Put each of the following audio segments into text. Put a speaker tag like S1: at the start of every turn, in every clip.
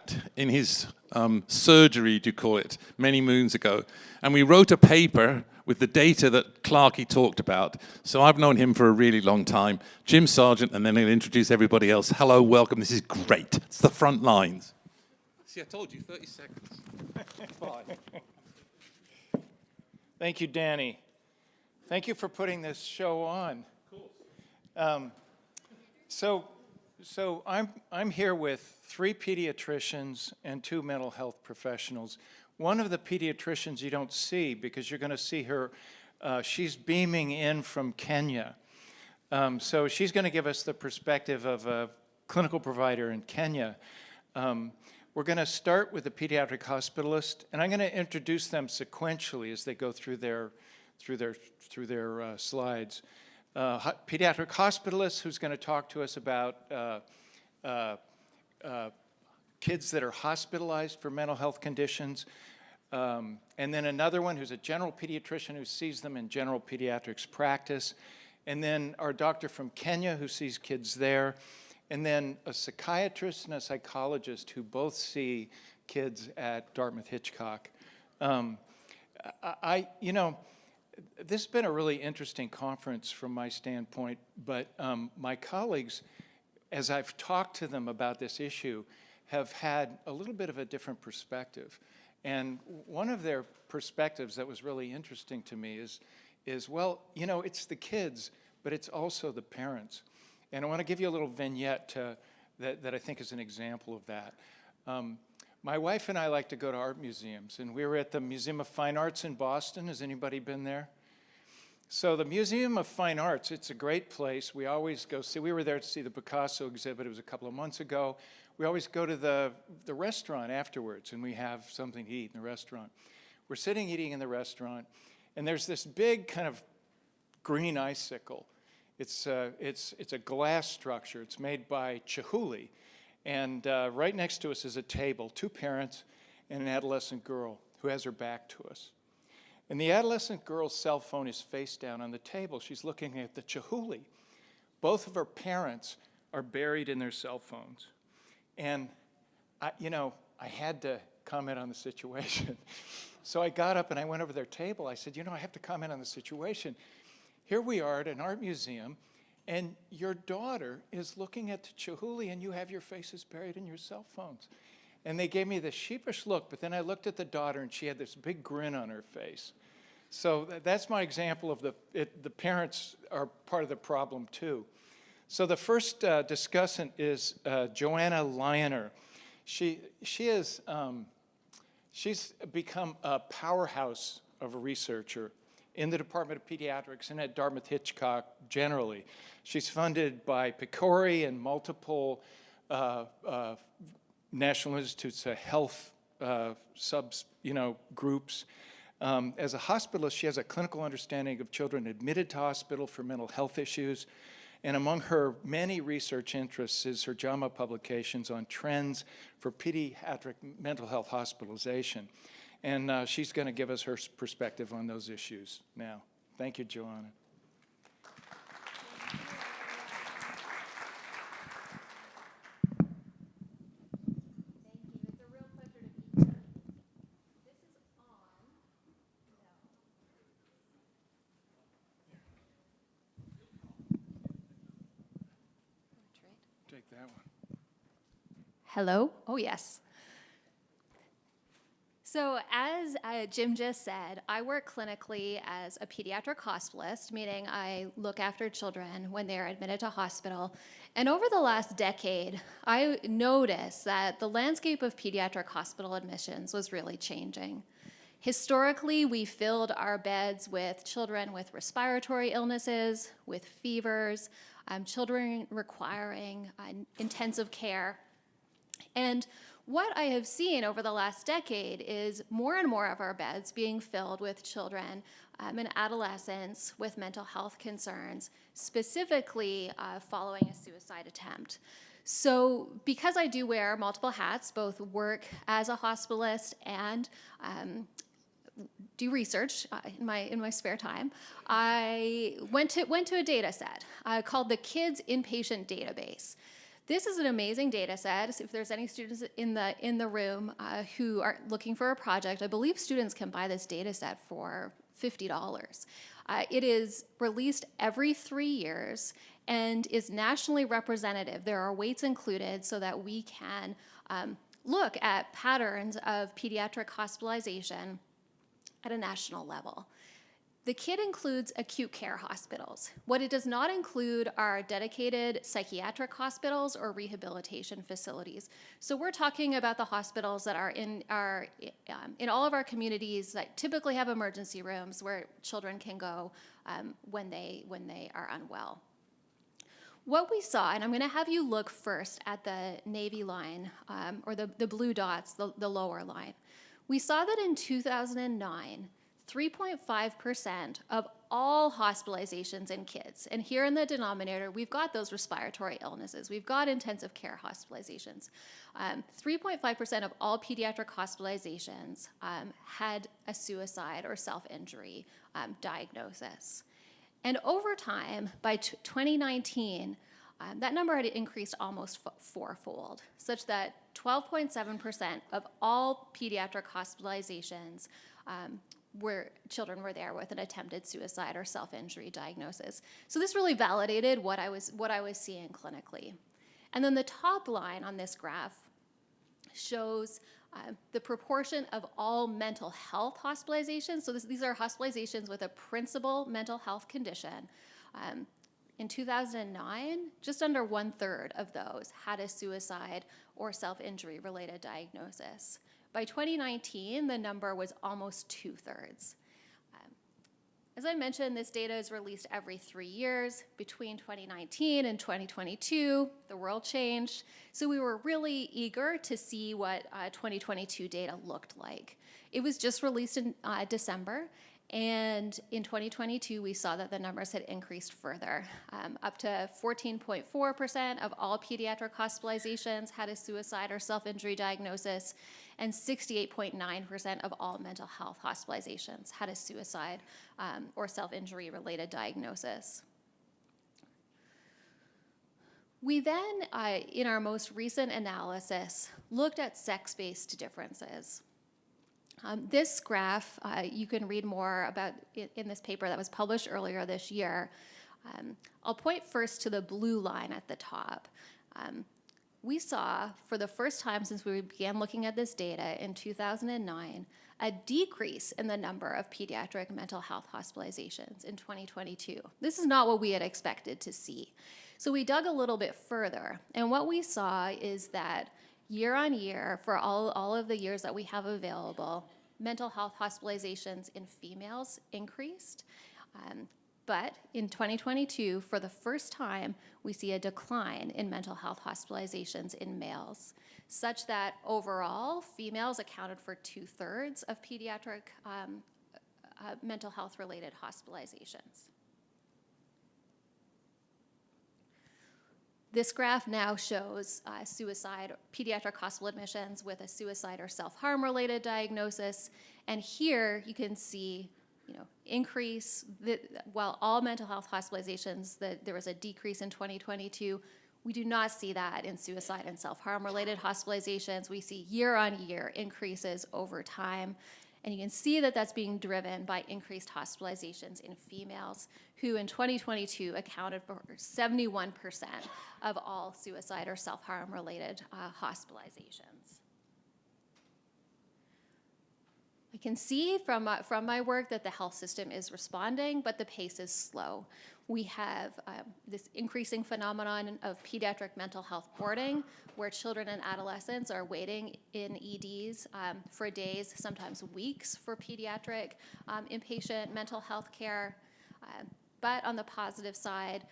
S1: met in his surgery, do you call it, many moons ago. And we wrote a paper with the data that Clarky talked about. So I've known him for a really long time. Jim Sargent, and then he'll introduce everybody else. Hello, welcome, this is great. It's the front lines. See, I told you, 30 seconds.
S2: Thank you, Danny. Thank you for putting this show on. Of course. So I'm here with 3 pediatricians and 2 mental health professionals. One of the pediatricians you don't see because you're going to see her. She's beaming in from Kenya. So she's going to give us the perspective of a clinical provider in Kenya. We're going to start with the pediatric hospitalist, and I'm going to introduce them sequentially as they go through their slides. Pediatric hospitalist who's going to talk to us about kids that are hospitalized for mental health conditions. And then another one who's a general pediatrician who sees them in general pediatrics practice. And then our doctor from Kenya who sees kids there. And then a psychiatrist and a psychologist who both see kids at Dartmouth Hitchcock. This has been a really interesting conference from my standpoint, but my colleagues, as I've talked to them about this issue, have had a little bit of a different perspective. And one of their perspectives that was really interesting to me is well, it's the kids, but it's also the parents. And I want to give you a little vignette that I think is an example of that. My wife and I like to go to art museums, and we were at the Museum of Fine Arts in Boston. Has anybody been there? So the Museum of Fine Arts, it's a great place. We always go see, we were there to see the Picasso exhibit. It was a couple of months ago. We always go to the restaurant afterwards, and we have something to eat in the restaurant. We're sitting eating in the restaurant, and there's this big kind of green icicle. It's a glass structure. It's made by Chihuly. And right next to us is a table, 2 parents and an adolescent girl who has her back to us. And the adolescent girl's cell phone is face down on the table. She's looking at the Chihuly. Both of her parents are buried in their cell phones. And, I had to comment on the situation. So I got up and I went over their table. I said, I have to comment on the situation. Here we are at an art museum, and your daughter is looking at the Chihuly, and you have your faces buried in your cell phones. And they gave me this sheepish look, but then I looked at the daughter, and she had this big grin on her face. So that's my example of the parents are part of the problem, too. So the first discussant is JoAnna Leyenaar. She's become a powerhouse of a researcher in the Department of Pediatrics and at Dartmouth Hitchcock generally. She's funded by PCORI and multiple National Institutes of Health groups. As a hospitalist, she has a clinical understanding of children admitted to hospital for mental health issues. And among her many research interests is her JoAnna publications on trends for pediatric mental health hospitalization. And she's going to give us her perspective on those issues now. Thank you, JoAnna.
S3: Take that one. Hello? Oh, yes. So as Jim just said, I work clinically as a pediatric hospitalist, meaning I look after children when they're admitted to hospital. And over the last decade, I noticed that the landscape of pediatric hospital admissions was really changing. Historically, we filled our beds with children with respiratory illnesses, with fevers, children requiring intensive care. And what I have seen over the last decade is more and more of our beds being filled with children and adolescents with mental health concerns, specifically following a suicide attempt. So because I do wear multiple hats, both work as a hospitalist and do research in my spare time, I went to a data set called the Kids Inpatient Database. This is an amazing data set. So if there's any students in the room who are looking for a project, I believe students can buy this data set for $50. It is released every 3 years and is nationally representative. There are weights included so that we can look at patterns of pediatric hospitalization at a national level. The kit includes acute care hospitals. What it does not include are dedicated psychiatric hospitals or rehabilitation facilities. So we're talking about the hospitals that are in all of our communities that typically have emergency rooms where children can go when they are unwell. What we saw, and I'm going to have you look first at the navy line, or the blue dots, the lower line. We saw that in 2009, 3.5% of all hospitalizations in kids, and here in the denominator, we've got those respiratory illnesses, we've got intensive care hospitalizations. 3.5% of all pediatric hospitalizations had a suicide or self-injury diagnosis. And over time, by 2019, that number had increased almost fourfold, such that 12.7% of all pediatric hospitalizations where children were there with an attempted suicide or self-injury diagnosis. So this really validated what I was seeing clinically. And then the top line on this graph shows the proportion of all mental health hospitalizations. So these are hospitalizations with a principal mental health condition. In 2009, just under 1/3 of those had a suicide or self-injury related diagnosis. By 2019, the number was almost 2/3. As I mentioned, this data is released every 3 years. Between 2019 and 2022, the world changed. So we were really eager to see what 2022 data looked like. It was just released in December. And in 2022, we saw that the numbers had increased further. Up to 14.4% of all pediatric hospitalizations had a suicide or self-injury diagnosis, and 68.9% of all mental health hospitalizations had a suicide or self-injury related diagnosis. We then, in our most recent analysis, looked at sex-based differences. This graph, you can read more about in this paper that was published earlier this year. I'll point first to the blue line at the top. We saw, for the first time since we began looking at this data in 2009, a decrease in the number of pediatric mental health hospitalizations in 2022. This is not what we had expected to see. So we dug a little bit further, and what we saw is that year on year, for all of the years that we have available, mental health hospitalizations in females increased. But in 2022, for the first time, we see a decline in mental health hospitalizations in males, such that overall, females accounted for 2/3 of pediatric mental health-related hospitalizations. This graph now shows pediatric hospital admissions with a suicide or self-harm related diagnosis. And here you can see, increase, while all mental health hospitalizations, there was a decrease in 2022. We do not see that in suicide and self-harm related hospitalizations. We see year on year increases over time. And you can see that that's being driven by increased hospitalizations in females, who in 2022 accounted for 71% of all suicide or self-harm related hospitalizations. I can see from my work that the health system is responding, but the pace is slow. We have this increasing phenomenon of pediatric mental health boarding, where children and adolescents are waiting in EDs for days, sometimes weeks, for pediatric inpatient mental health care. But on the positive side,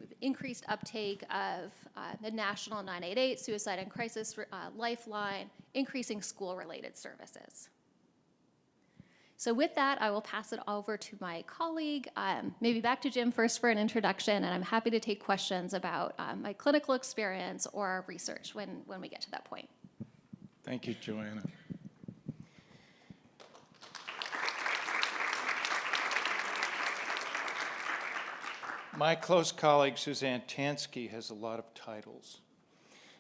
S3: we've increased uptake of the National 988 Suicide and Crisis Lifeline, increasing school-related services. So with that, I will pass it over to my colleague, maybe back to Jim first for an introduction, and I'm happy to take questions about my clinical experience or research when we get to that point.
S2: Thank you, JoAnna. My close colleague, Susanne Tanski, has a lot of titles.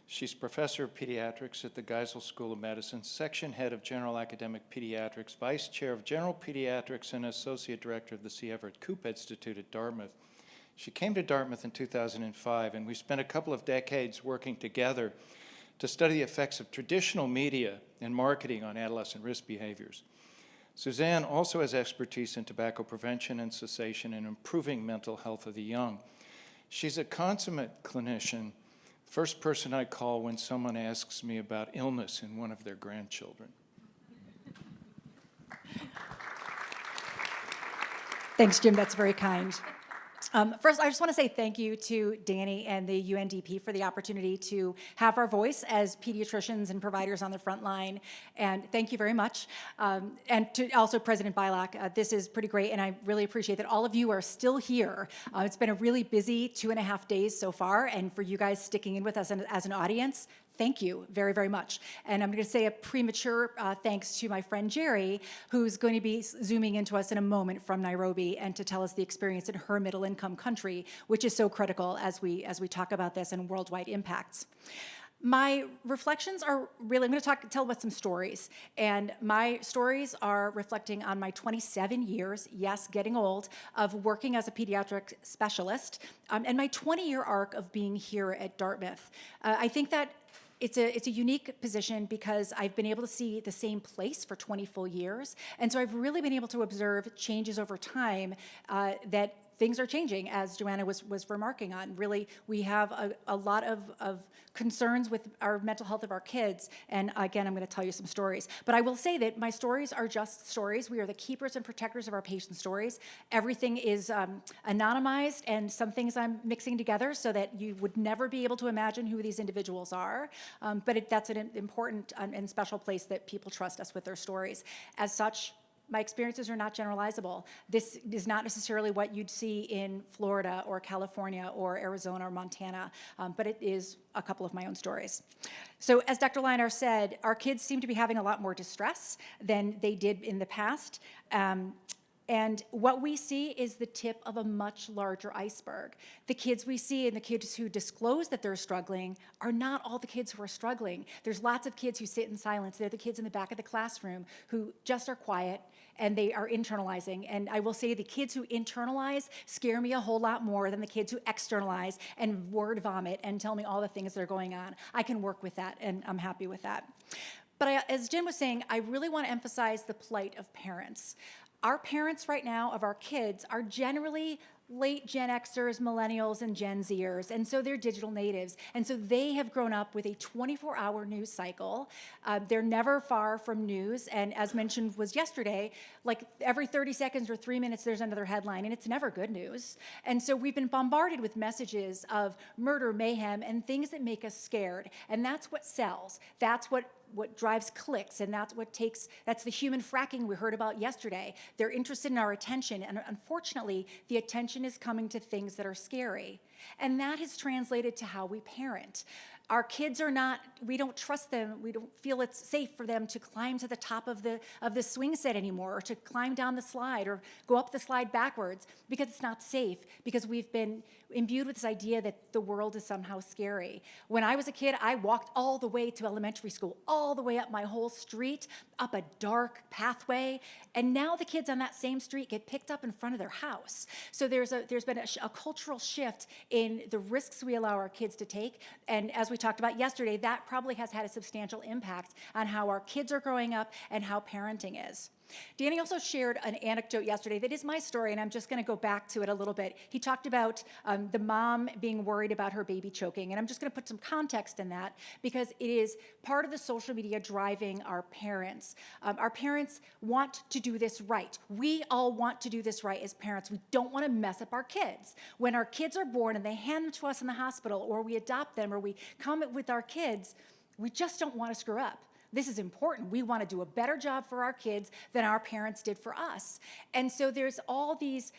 S2: She's professor of pediatrics at the Geisel School of Medicine, section head of general academic pediatrics, vice chair of general pediatrics, and associate director of the C. Everett Koop Institute at Dartmouth. She came to Dartmouth in 2005, and we spent a couple of decades working together to study the effects of traditional media and marketing on adolescent risk behaviors. Susanne also has expertise in tobacco prevention and cessation and improving mental health of the young. She's a consummate clinician, first person I call when someone asks me about illness in one of their grandchildren.
S4: Thanks, Jim. That's very kind. First, I just want to say thank you to Danny and the UNDP for the opportunity to have our voice as pediatricians and providers on the front line, and thank you very much. And to also President Bilak, this is pretty great, and I really appreciate that all of you are still here. It's been a really busy 2.5 days so far, and for you guys sticking in with us as an audience, thank you very, very much. And I'm going to say a premature thanks to my friend Njeri, who's going to be zooming into us in a moment from Nairobi and to tell us the experience in her middle-income country, which is so critical as we talk about this and worldwide impacts. My reflections are really, I'm going to tell about some stories, and my stories are reflecting on my 27 years, yes, getting old, of working as a pediatric specialist, and my 20-year arc of being here at Dartmouth. I think that it's a unique position because I've been able to see the same place for 20 full years, and so I've really been able to observe changes over time that things are changing, as JoAnna was remarking on. Really, we have a lot of concerns with our mental health of our kids, and again, I'm going to tell you some stories. But I will say that my stories are just stories. We are the keepers and protectors of our patients' stories. Everything is anonymized, and some things I'm mixing together so that you would never be able to imagine who these individuals are. But that's an important and special place that people trust us with their stories. As such, my experiences are not generalizable. This is not necessarily what you'd see in Florida or California or Arizona or Montana, but it is a couple of my own stories. So as Dr. Leyenaar said, our kids seem to be having a lot more distress than they did in the past. And what we see is the tip of a much larger iceberg. The kids we see and the kids who disclose that they're struggling are not all the kids who are struggling. There's lots of kids who sit in silence. They're the kids in the back of the classroom who just are quiet and they are internalizing. And I will say the kids who internalize scare me a whole lot more than the kids who externalize and word vomit and tell me all the things that are going on. I can work with that, and I'm happy with that. But as Jim was saying, I really want to emphasize the plight of parents. Our parents right now of our kids are generally late Gen Xers, millennials, and Gen Zers, and so they're digital natives. And so they have grown up with a 24-hour news cycle. They're never far from news, and as mentioned was yesterday, like every 30 seconds or 3 minutes there's another headline, and it's never good news. And so we've been bombarded with messages of murder, mayhem, and things that make us scared, and that's what sells. That's what drives clicks, and that's the human fracking we heard about yesterday. They're interested in our attention, and unfortunately, the attention is coming to things that are scary. And that has translated to how we parent. Our kids are not, we don't trust them, we don't feel it's safe for them to climb to the top of the swing set anymore, or to climb down the slide, or go up the slide backwards, because it's not safe, because we've been imbued with this idea that the world is somehow scary. When I was a kid, I walked all the way to elementary school, all the way up my whole street, up a dark pathway, and now the kids on that same street get picked up in front of their house. So there's been a cultural shift in the risks we allow our kids to take, and as we talked about yesterday, that probably has had a substantial impact on how our kids are growing up and how parenting is. Danny also shared an anecdote yesterday that is my story, and I'm just going to go back to it a little bit. He talked about the mom being worried about her baby choking, and I'm just going to put some context in that because it is part of the social media driving our parents. Our parents want to do this right. We all want to do this right as parents. We don't want to mess up our kids. When our kids are born and they hand them to us in the hospital, or we adopt them, or we come with our kids, we just don't want to screw up. This is important. We want to do a better job for our kids than our parents did for us. And so there's all these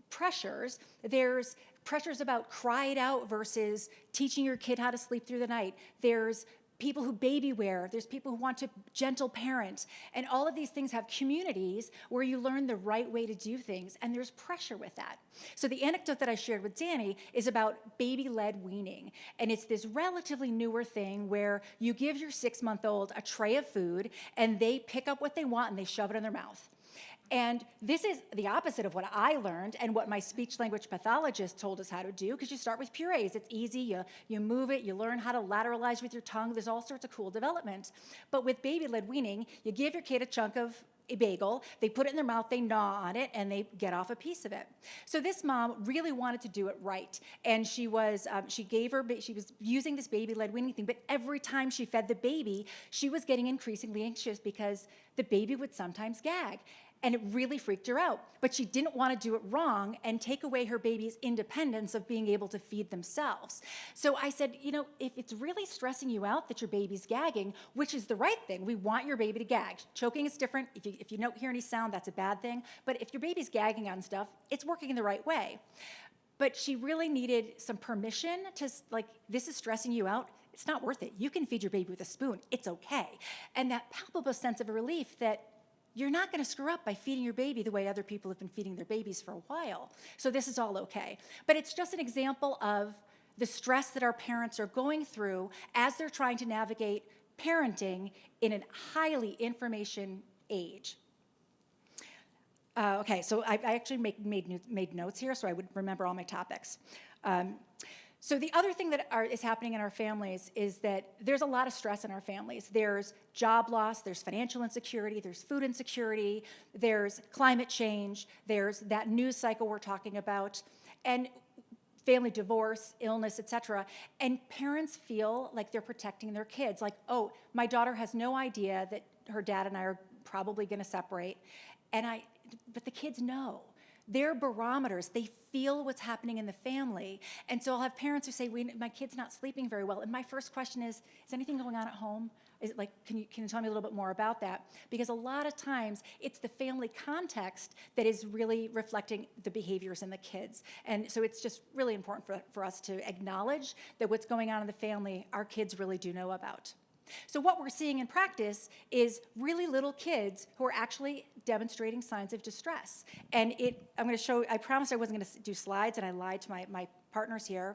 S4: pressures. There's pressures about cry it out versus teaching your kid how to sleep through the night. There's people who baby wear, there's people who want to gentle parent, and all of these things have communities where you learn the right way to do things, and there's pressure with that. So the anecdote that I shared with Danny is about baby-led weaning, and it's this relatively newer thing where you give your 6-month-old a tray of food, and they pick up what they want and they shove it in their mouth. And this is the opposite of what I learned and what my speech-language pathologist told us how to do, because you start with purees. It's easy, you move it, you learn how to lateralize with your tongue. There's all sorts of cool development. But with baby-led weaning, you give your kid a chunk of a bagel, they put it in their mouth, they gnaw on it, and they get off a piece of it. So this mom really wanted to do it right. And she was using this baby-led weaning thing, but every time she fed the baby, she was getting increasingly anxious because the baby would sometimes gag. And it really freaked her out. But she didn't want to do it wrong and take away her baby's independence of being able to feed themselves. So I said, if it's really stressing you out that your baby's gagging, which is the right thing, we want your baby to gag. Choking is different. If you don't hear any sound, that's a bad thing. But if your baby's gagging on stuff, it's working in the right way. But she really needed some permission to, this is stressing you out. It's not worth it. You can feed your baby with a spoon. It's okay. And that palpable sense of relief that you're not going to screw up by feeding your baby the way other people have been feeding their babies for a while. So this is all okay. But it's just an example of the stress that our parents are going through as they're trying to navigate parenting in a highly information age. Okay, so I actually made notes here so I would remember all my topics. So the other thing that is happening in our families is that there's a lot of stress in our families. There's job loss, there's financial insecurity, there's food insecurity, there's climate change, there's that news cycle we're talking about, and family divorce, illness, etc. And parents feel like they're protecting their kids. Like, oh, my daughter has no idea that her dad and I are probably going to separate, but the kids know. They're barometers. They feel what's happening in the family. And so I'll have parents who say, my kid's not sleeping very well. And my first question is anything going on at home? Is it like, can you tell me a little bit more about that? Because a lot of times it's the family context that is really reflecting the behaviors in the kids. And so it's just really important for us to acknowledge that what's going on in the family, our kids really do know about. So what we're seeing in practice is really little kids who are actually demonstrating signs of distress. And I'm going to show, I promised I wasn't going to do slides, and I lied to my partners here.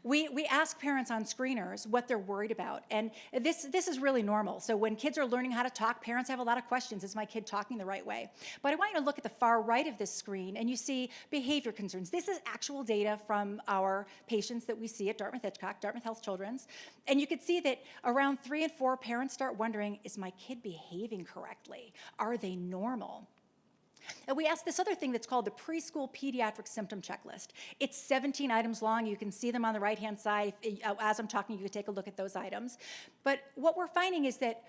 S4: We ask parents on screeners what they're worried about, and this is really normal. So when kids are learning how to talk, parents have a lot of questions. Is my kid talking the right way? But I want you to look at the far right of this screen, and you see behavior concerns. This is actual data from our patients that we see at Dartmouth Hitchcock, Dartmouth Health Children's, and you can see that around 3 and 4, parents start wondering, is my kid behaving correctly? Are they normal? And we asked this other thing that's called the preschool pediatric symptom checklist. It's 17 items long. You can see them on the right-hand side. As I'm talking, you can take a look at those items. But what we're finding is that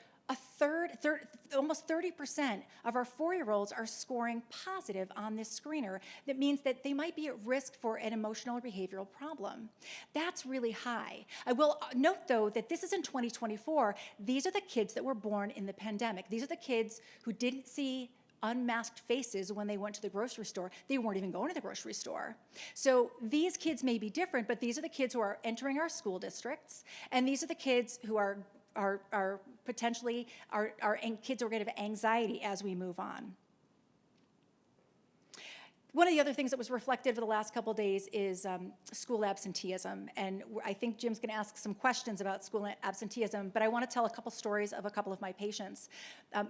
S4: almost 30% of our 4-year-olds are scoring positive on this screener. That means that they might be at risk for an emotional or behavioral problem. That's really high. I will note, though, that this is in 2024. These are the kids that were born in the pandemic. These are the kids who didn't see unmasked faces when they went to the grocery store. They weren't even going to the grocery store. So these kids may be different, but these are the kids who are entering our school districts, and these are the kids who are potentially kids who are going to have anxiety as we move on. One of the other things that was reflected over the last couple of days is school absenteeism. And I think Jim's going to ask some questions about school absenteeism, but I want to tell a couple stories of a couple of my patients.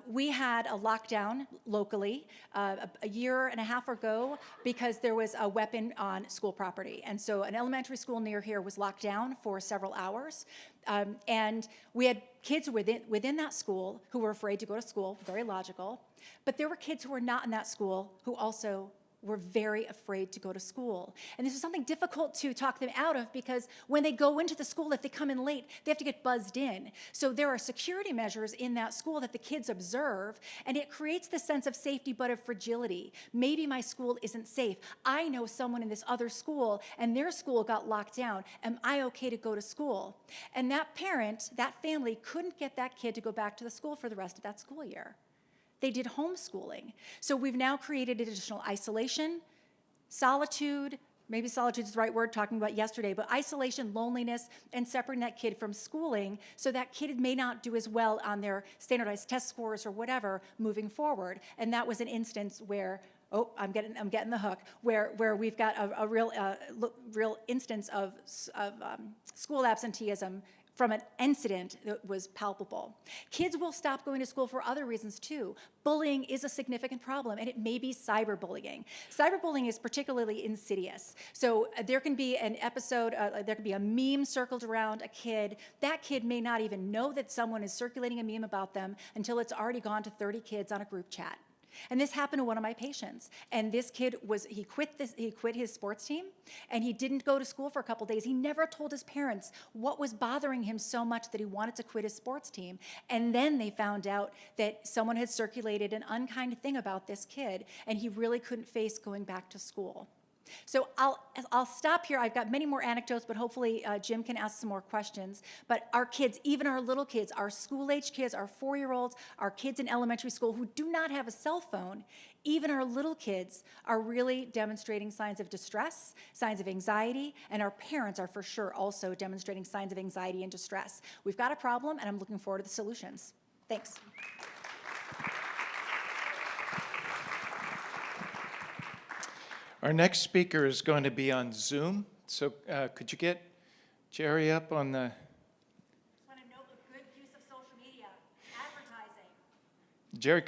S4: We had a lockdown locally a year and a half ago because there was a weapon on school property. And so an elementary school near here was locked down for several hours. And we had kids within that school who were afraid to go to school, very logical. But there were kids who were not in that school who also were very afraid to go to school. And this is something difficult to talk them out of because when they go into the school, if they come in late, they have to get buzzed in. So there are security measures in that school that the kids observe, and it creates this sense of safety but of fragility. Maybe my school isn't safe. I know someone in this other school, and their school got locked down. Am I okay to go to school? And that parent, that family, couldn't get that kid to go back to the school for the rest of that school year. They did homeschooling. So we've now created additional isolation, solitude, maybe solitude is the right word, talking about yesterday, but isolation, loneliness, and separating that kid from schooling, so that kid may not do as well on their standardized test scores or whatever moving forward. And that was an instance where, oh, I'm getting the hook, where we've got a real instance of school absenteeism from an incident that was palpable. Kids will stop going to school for other reasons too. Bullying is a significant problem, and it may be cyberbullying. Cyberbullying is particularly insidious. So there can be an episode, there can be a meme circled around a kid. That kid may not even know that someone is circulating a meme about them until it's already gone to 30 kids on a group chat. And this happened to one of my patients. And this kid he quit his sports team, and he didn't go to school for a couple days. He never told his parents what was bothering him so much that he wanted to quit his sports team. And then they found out that someone had circulated an unkind thing about this kid, and he really couldn't face going back to school. So I'll stop here. I've got many more anecdotes, but hopefully Jim can ask some more questions. But our kids, even our little kids, our school-age kids, our 4-year-olds, our kids in elementary school who do not have a cell phone, even our little kids are really demonstrating signs of distress, signs of anxiety, and our parents are for sure also demonstrating signs of anxiety and distress. We've got a problem, and I'm looking forward to the solutions. Thanks.
S2: Our next speaker is going to be on Zoom. So could you get Njeri up on the...
S4: I want to note the good use of social media, advertising.
S2: Njeri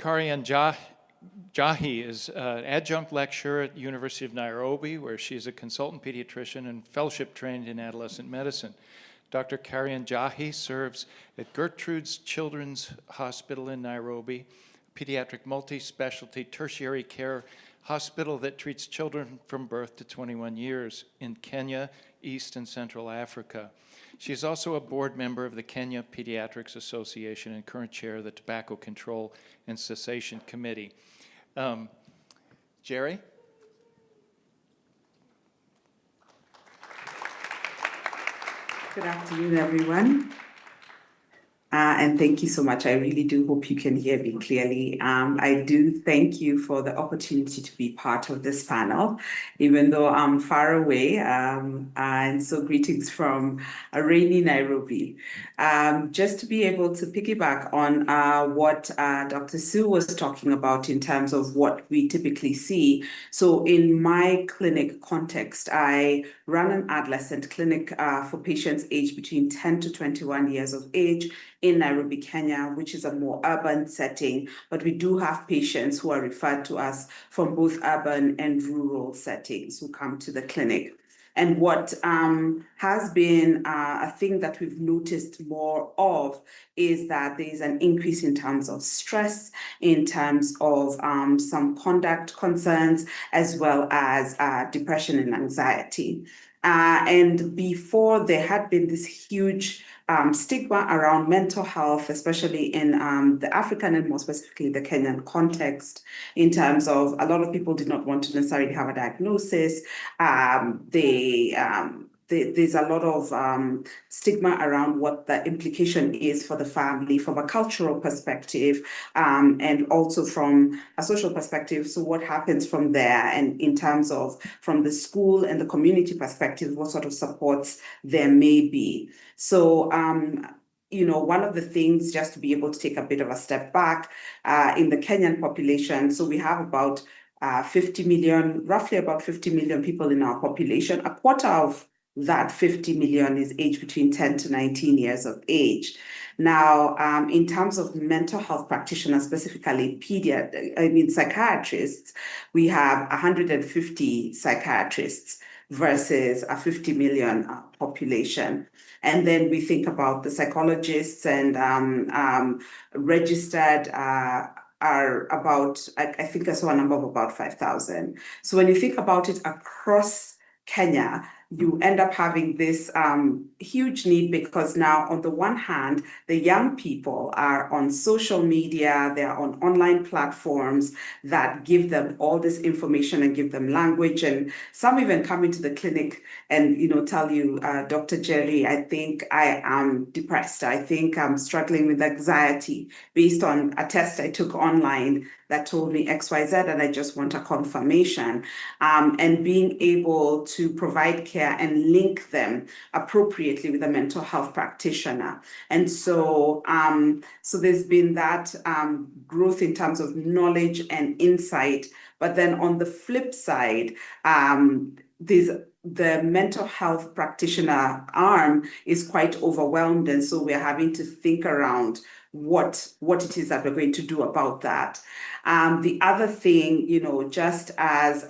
S2: Karianjahi is an adjunct lecturer at the University of Nairobi, where she is a consultant pediatrician and fellowship trained in adolescent medicine. Dr. Karianjahi serves at Gertrude's Children's Hospital in Nairobi, pediatric multi-specialty tertiary care hospital that treats children from birth to 21 years in Kenya, East and Central Africa. She is also a board member of the Kenya Pediatrics Association and current chair of the Tobacco Control and Cessation Committee. Njeri?
S5: Good afternoon, everyone. And thank you so much. I really do hope you can hear me clearly. I do thank you for the opportunity to be part of this panel, even though I'm far away. And so greetings from a rainy Nairobi. Just to be able to piggyback on what Dr. Sue was talking about in terms of what we typically see. So in my clinic context, I run an adolescent clinic for patients aged between 10 to 21 years of age in Nairobi, Kenya, which is a more urban setting, but we do have patients who are referred to us from both urban and rural settings who come to the clinic. And what has been a thing that we've noticed more of is that there is an increase in terms of stress, in terms of some conduct concerns, as well as depression and anxiety. And before, there had been this huge stigma around mental health, especially in the African and more specifically the Kenyan context, in terms of a lot of people did not want to necessarily have a diagnosis. There's a lot of stigma around what the implication is for the family from a cultural perspective, and also from a social perspective. So what happens from there, and in terms of from the school and the community perspective, what sort of supports there may be. So one of the things, just to be able to take a bit of a step back, in the Kenyan population, so we have about 50 million, roughly about 50 million people in our population. A quarter of that 50 million is aged between 10 to 19 years of age. Now, in terms of mental health practitioners, specifically psychiatrists, we have 150 psychiatrists versus a 50 million population. And then we think about the psychologists and registered are about, I think I saw a number of about 5,000. So when you think about it across Kenya, you end up having this huge need, because now on the one hand, the young people are on social media, they're on online platforms that give them all this information and give them language. And some even come into the clinic and, tell you, Dr. Njeri, I think I am depressed. I think I'm struggling with anxiety based on a test I took online that told me XYZ, and I just want a confirmation. And being able to provide care and link them appropriately with a mental health practitioner. And so, so there's been that growth in terms of knowledge and insight. But then on the flip side, there's the mental health practitioner arm is quite overwhelmed. And so we're having to think around what it is that we're going to do about that. The other thing, just as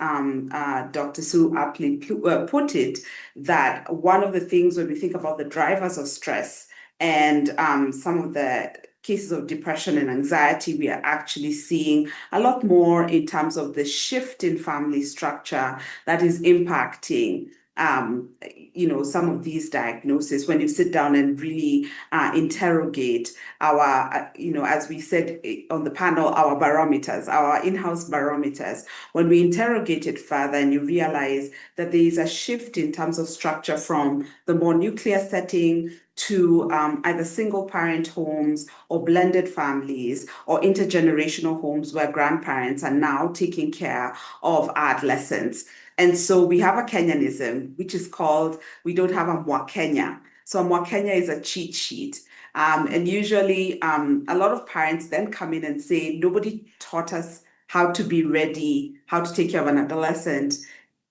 S5: Dr. Sue aptly put it, that one of the things when we think about the drivers of stress and some of the cases of depression and anxiety, we are actually seeing a lot more in terms of the shift in family structure that is impacting some of these diagnoses. When you sit down and really interrogate our, as we said on the panel, our barometers, our in-house barometers, when we interrogate it further and you realize that there is a shift in terms of structure from the more nuclear setting to either single parent homes or blended families or intergenerational homes where grandparents are now taking care of adolescents. And so we have a Kenyanism, which is called, we don't have a Mwakenya. So a Mwakenya is a cheat sheet. And usually a lot of parents then come in and say, nobody taught us how to be ready, how to take care of an adolescent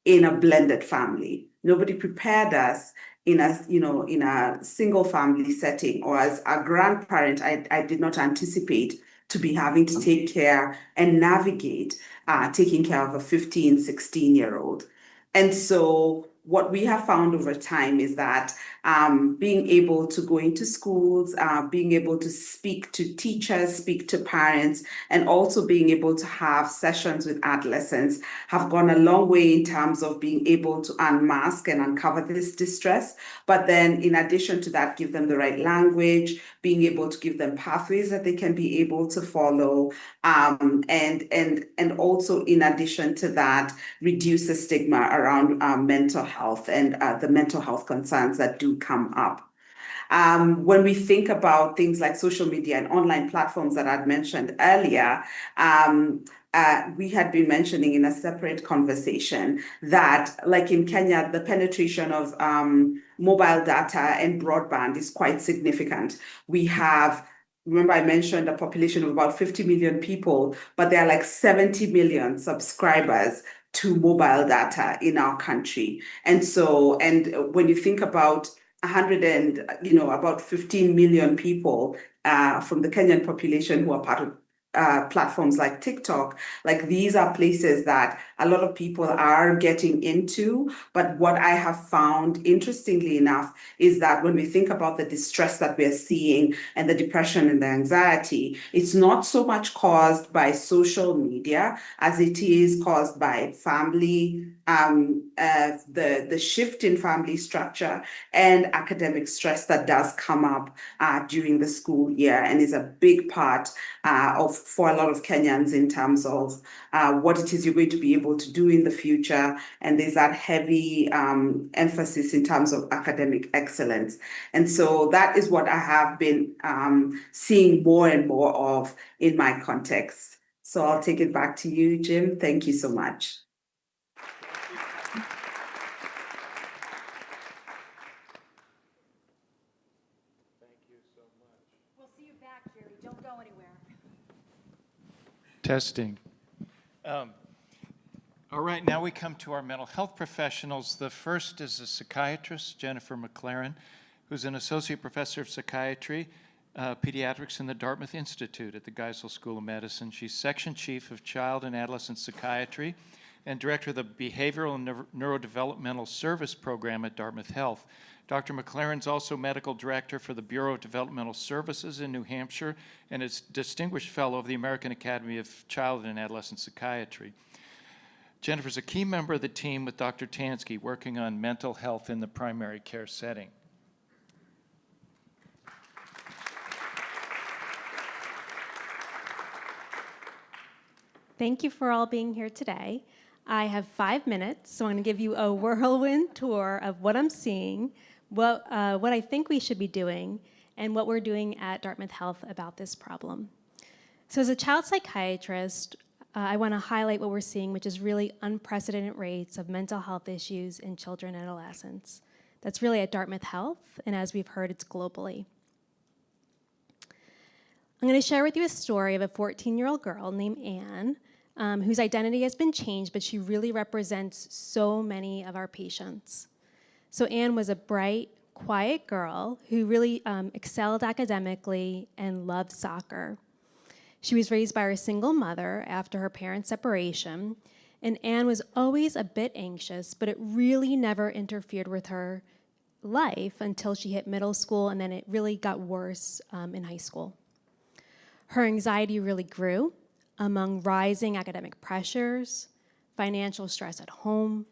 S5: in a blended family. Nobody prepared us in a single family setting, or as a grandparent, I did not anticipate to be having to take care and navigate taking care of a 15, 16-year-old. And so what we have found over time is that being able to go into schools, being able to speak to teachers, speak to parents, and also being able to have sessions with adolescents have gone a long way in terms of being able to unmask and uncover this distress. But then in addition to that, give them the right language, being able to give them pathways that they can be able to follow, and also in addition to that, reduce the stigma around mental health and the mental health concerns that do come up. When we think about things like social media and online platforms that I'd mentioned earlier, we had been mentioning in a separate conversation that, like in Kenya, the penetration of mobile data and broadband is quite significant. We have, remember I mentioned a population of about 50 million people, but there are like 70 million subscribers to mobile data in our country. And so, and when you think about about 15 million people from the Kenyan population who are part of platforms like TikTok, like these are places that a lot of people are getting into. But what I have found, interestingly enough, is that when we think about the distress that we're seeing and the depression and the anxiety, it's not so much caused by social media as it is caused by family, the shift in family structure and academic stress that does come up during the school year and is a big part for a lot of Kenyans in terms of what it is you're going to be able to do in the future. And there's that heavy emphasis in terms of academic excellence. And so that is what I have been seeing more and more of in my context. So I'll take it back to you, Jim. Thank you so much.
S2: Testing. All right, now we come to our mental health professionals. The first is a psychiatrist, Jennifer McLaren, who's an associate professor of psychiatry, pediatrics in the Dartmouth Institute at the Geisel School of Medicine. She's section chief of child and adolescent psychiatry and director of the Behavioral and Neurodevelopmental Service Program at Dartmouth Health. Dr. McLaren's also medical director for the Bureau of Developmental Services in New Hampshire and is distinguished fellow of the American Academy of Child and Adolescent Psychiatry. Jennifer's a key member of the team with Dr. Tanski working on mental health in the primary care setting.
S6: Thank you for all being here today. I have 5 minutes, so I'm going to give you a whirlwind tour of what I'm seeing, what I think we should be doing, and what we're doing at Dartmouth Health about this problem. So as a child psychiatrist, I want to highlight what we're seeing, which is really unprecedented rates of mental health issues in children and adolescents. That's really at Dartmouth Health, and as we've heard, it's globally. I'm going to share with you a story of a 14-year-old girl named Anne, whose identity has been changed, but she really represents so many of our patients. So Anne was a bright, quiet girl who really excelled academically and loved soccer. She was raised by her single mother after her parents' separation, and Anne was always a bit anxious, but it really never interfered with her life until she hit middle school, and then it really got worse in high school. Her anxiety really grew among rising academic pressures, financial stress at home,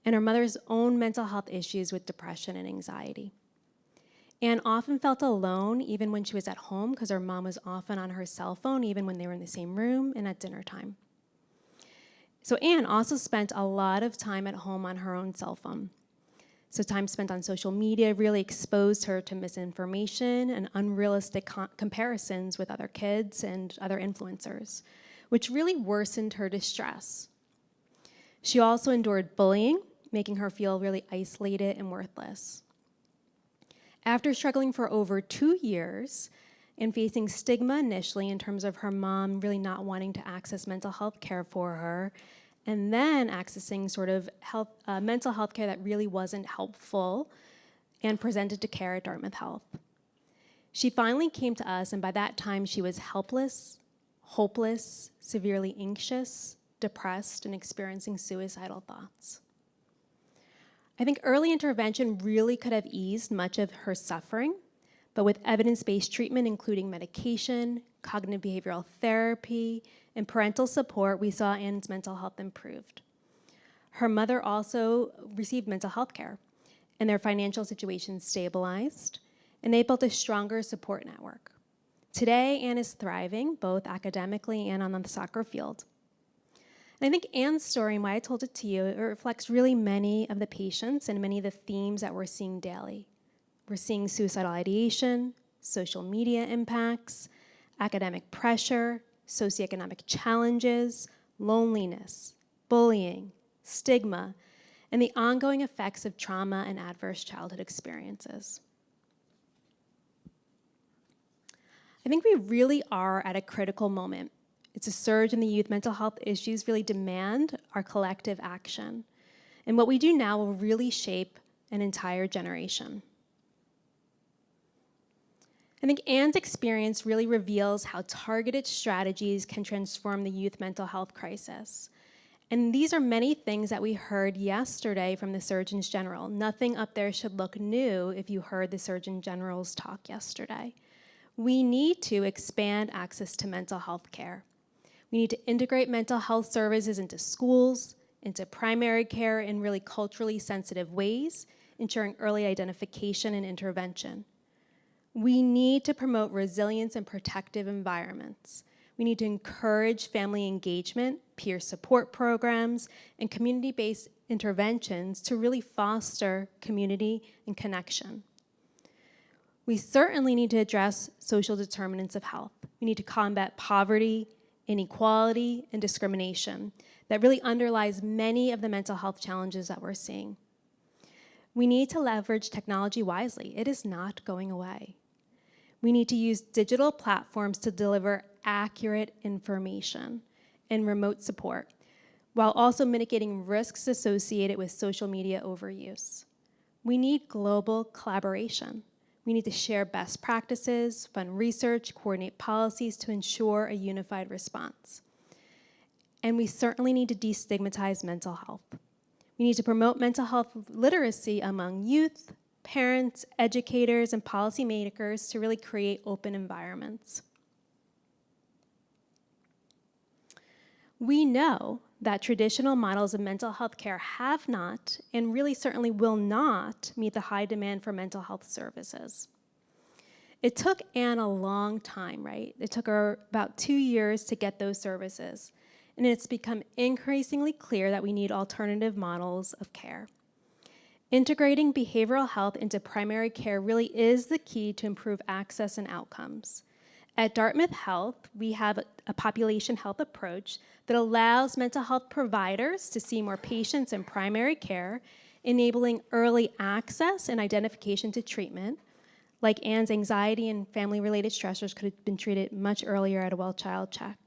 S6: and her mother's own mental health issues with depression and anxiety. Anne often felt alone even when she was at home because her mom was often on her cell phone even when they were in the same room and at dinner time. So Anne also spent a lot of time at home on her own cell phone. So time spent on social media really exposed her to misinformation and unrealistic comparisons with other kids and other influencers, which really worsened her distress. She also endured bullying, making her feel really isolated and worthless. After struggling for over 2 years and facing stigma initially in terms of her mom really not wanting to access mental health care for her, and then accessing sort of mental health care that really wasn't helpful and presented to care at Dartmouth Health. She finally came to us, and by that time she was helpless, hopeless, severely anxious, depressed, and experiencing suicidal thoughts. I think early intervention really could have eased much of her suffering, but with evidence-based treatment, including medication, cognitive behavioral therapy, and parental support, we saw Anne's mental health improved. Her mother also received mental health care, and their financial situation stabilized, and they built a stronger support network. Today, Anne is thriving, both academically and on the soccer field. And I think Anne's story, and why I told it to you, it reflects really many of the patients and many of the themes that we're seeing daily. We're seeing suicidal ideation, social media impacts, academic pressure, socioeconomic challenges, loneliness, bullying, stigma, and the ongoing effects of trauma and adverse childhood experiences. I think we really are at a critical moment. It's a surge in the youth mental health issues really demand our collective action. And what we do now will really shape an entire generation. I think Anne's experience really reveals how targeted strategies can transform the youth mental health crisis. And these are many things that we heard yesterday from the Surgeon General. Nothing up there should look new if you heard the Surgeon General's talk yesterday. We need to expand access to mental health care. We need to integrate mental health services into schools, into primary care in really culturally sensitive ways, ensuring early identification and intervention. We need to promote resilience and protective environments. We need to encourage family engagement, peer support programs, and community-based interventions to really foster community and connection. We certainly need to address social determinants of health. We need to combat poverty, inequality, and discrimination that really underlies many of the mental health challenges that we're seeing. We need to leverage technology wisely. It is not going away. We need to use digital platforms to deliver accurate information and remote support, while also mitigating risks associated with social media overuse. We need global collaboration. We need to share best practices, fund research, coordinate policies to ensure a unified response. And we certainly need to destigmatize mental health. We need to promote mental health literacy among youth, parents, educators, and policymakers to really create open environments. We know that traditional models of mental health care have not, and really certainly will not, meet the high demand for mental health services. It took Anne a long time, right? It took her about 2 years to get those services. And it's become increasingly clear that we need alternative models of care. Integrating behavioral health into primary care really is the key to improve access and outcomes. At Dartmouth Health, we have a population health approach that allows mental health providers to see more patients in primary care, enabling early access and identification to treatment. Like Anne's anxiety and family-related stressors could have been treated much earlier at a well-child check.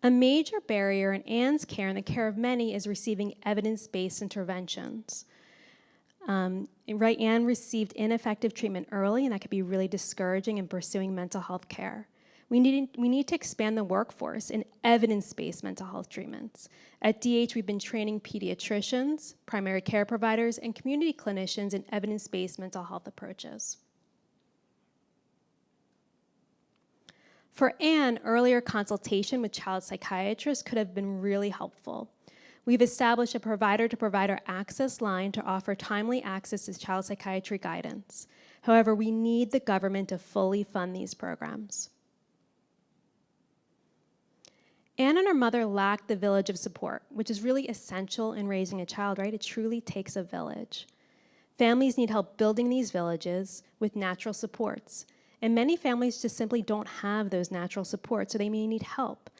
S6: A major barrier in Anne's care and the care of many is receiving evidence-based interventions. Anne received ineffective treatment early, and that could be really discouraging in pursuing mental health care. We need to expand the workforce in evidence-based mental health treatments. At DH, we've been training pediatricians, primary care providers, and community clinicians in evidence-based mental health approaches. For Anne, earlier consultation with child psychiatrists could have been really helpful. We've established a provider-to-provider access line to offer timely access to child psychiatry guidance. However, we need the government to fully fund these programs. Anne and her mother lacked the village of support, which is really essential in raising a child, right? It truly takes a village. Families need help building these villages with natural supports. And many families just simply don't have those natural supports, so they may need help.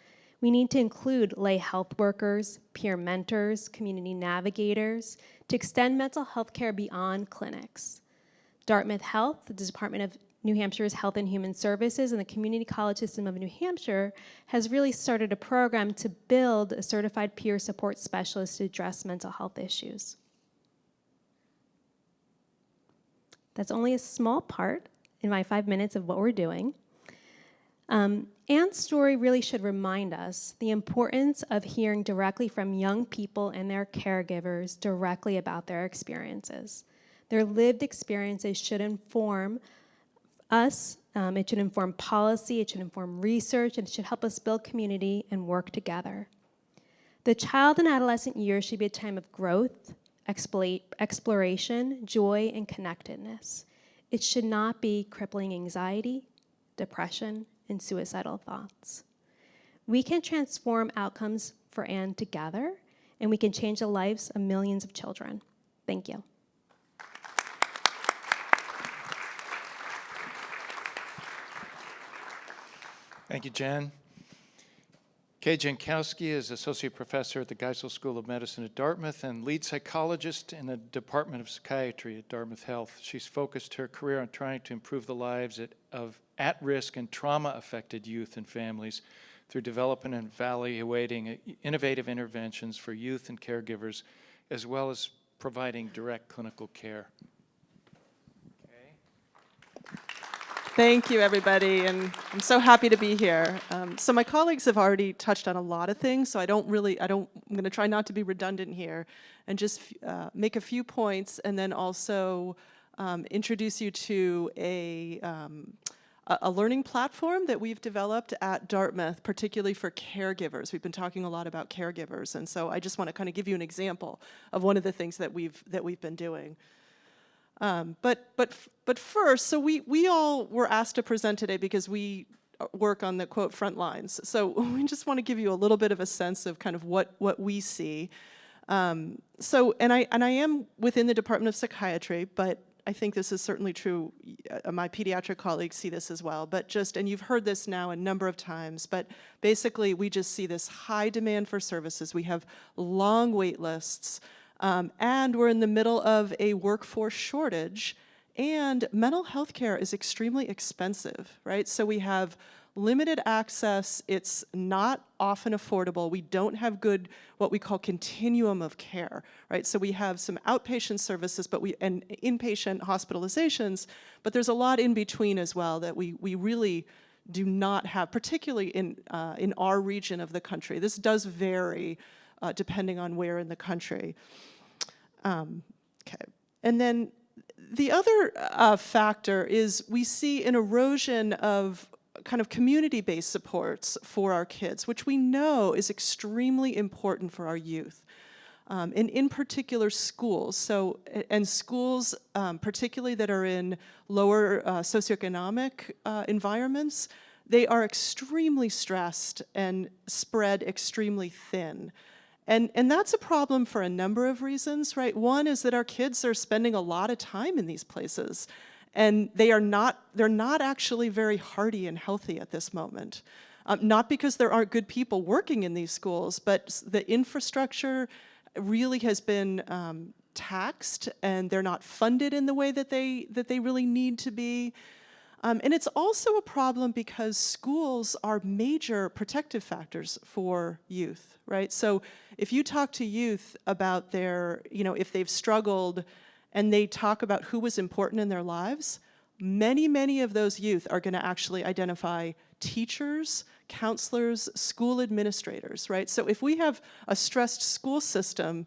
S6: We need to include lay health workers, peer mentors, community navigators, to extend mental health care beyond clinics. Dartmouth Health, the Department of New Hampshire's Health and Human Services, and the Community College System of New Hampshire has really started a program to build a certified peer support specialist to address mental health issues. That's only a small part in my 5 minutes of what we're doing. Anne's story really should remind us the importance of hearing directly from young people and their caregivers directly about their experiences. Their lived experiences should inform us, it should inform policy, it should inform research, and it should help us build community and work together. The child and adolescent years should be a time of growth, exploration, joy, and connectedness. It should not be crippling anxiety, depression, and suicidal thoughts. We can transform outcomes for Anne together, and we can change the lives of millions of children. Thank you.
S2: Thank you, Jen. Kay Jankowski is Associate Professor at the Geisel School of Medicine at Dartmouth and lead psychologist in the Department of Psychiatry at Dartmouth Health. She's focused her career on trying to improve the lives of at-risk and trauma-affected youth and families through developing and evaluating innovative interventions for youth and caregivers, as well as providing direct clinical care.
S7: Thank you, everybody, and I'm so happy to be here. So my colleagues have already touched on a lot of things, so I'm going to try not to be redundant here and just make a few points and then also introduce you to a learning platform that we've developed at Dartmouth, particularly for caregivers. We've been talking a lot about caregivers, and so I just want to kind of give you an example of one of the things that we've been doing. But first, so we all were asked to present today because we work on the quote front lines. So we just want to give you a little bit of a sense of kind of what we see. And I am within the Department of Psychiatry, but I think this is certainly true. My pediatric colleagues see this as well. But and you've heard this now a number of times, but basically we just see this high demand for services. We have long wait lists. And we're in the middle of a workforce shortage, and mental health care is extremely expensive, right? So we have limited access, it's not often affordable, we don't have good, what we call continuum of care, right? So we have some outpatient services and inpatient hospitalizations, but there's a lot in between as well that we really do not have, particularly in our region of the country. This does vary depending on where in the country. Okay, and then the other factor is we see an erosion of kind of community-based supports for our kids, which we know is extremely important for our youth. And in particular schools, and schools particularly that are in lower socioeconomic environments, they are extremely stressed and spread extremely thin. And that's a problem for a number of reasons, right? One is that our kids are spending a lot of time in these places, and they're not actually very hearty and healthy at this moment. Not because there aren't good people working in these schools, but the infrastructure really has been taxed, and they're not funded in the way that they really need to be. And it's also a problem because schools are major protective factors for youth, right? So if you talk to youth about their, if they've struggled and they talk about who was important in their lives, many of those youth are gonna actually identify teachers, counselors, school administrators, right? So if we have a stressed school system,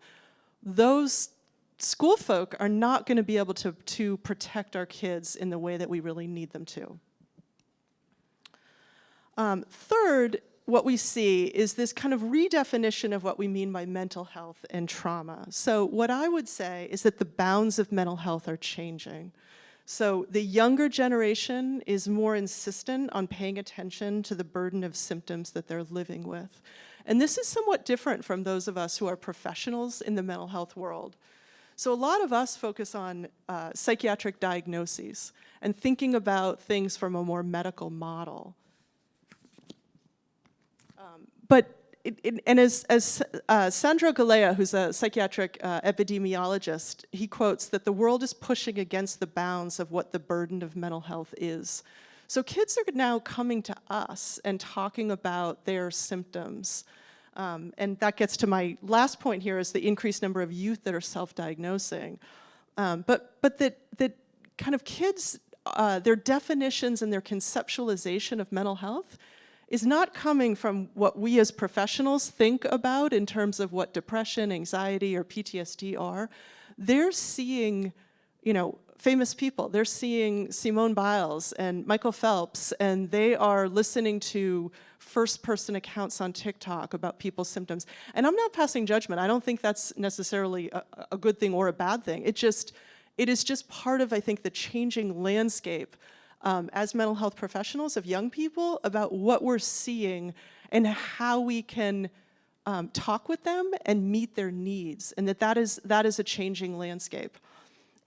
S7: those school folk are not going to be able to protect our kids in the way that we really need them to. Third, what we see is this kind of redefinition of what we mean by mental health and trauma. So what I would say is that the bounds of mental health are changing. So the younger generation is more insistent on paying attention to the burden of symptoms that they're living with. And this is somewhat different from those of us who are professionals in the mental health world. So a lot of us focus on psychiatric diagnoses and thinking about things from a more medical model. As Sandro Galea, who's a psychiatric epidemiologist, he quotes that the world is pushing against the bounds of what the burden of mental health is. So kids are now coming to us and talking about their symptoms. And that gets to my last point here, is the increased number of youth that are self-diagnosing. But that kind of kids, their definitions and their conceptualization of mental health is not coming from what we as professionals think about in terms of what depression, anxiety, or PTSD are. They're seeing, famous people. They're seeing Simone Biles and Michael Phelps, and they are listening to first-person accounts on TikTok about people's symptoms. And I'm not passing judgment. I don't think that's necessarily a good thing or a bad thing. It is just part of, I think, the changing landscape as mental health professionals of young people about what we're seeing and how we can talk with them and meet their needs, and that is a changing landscape.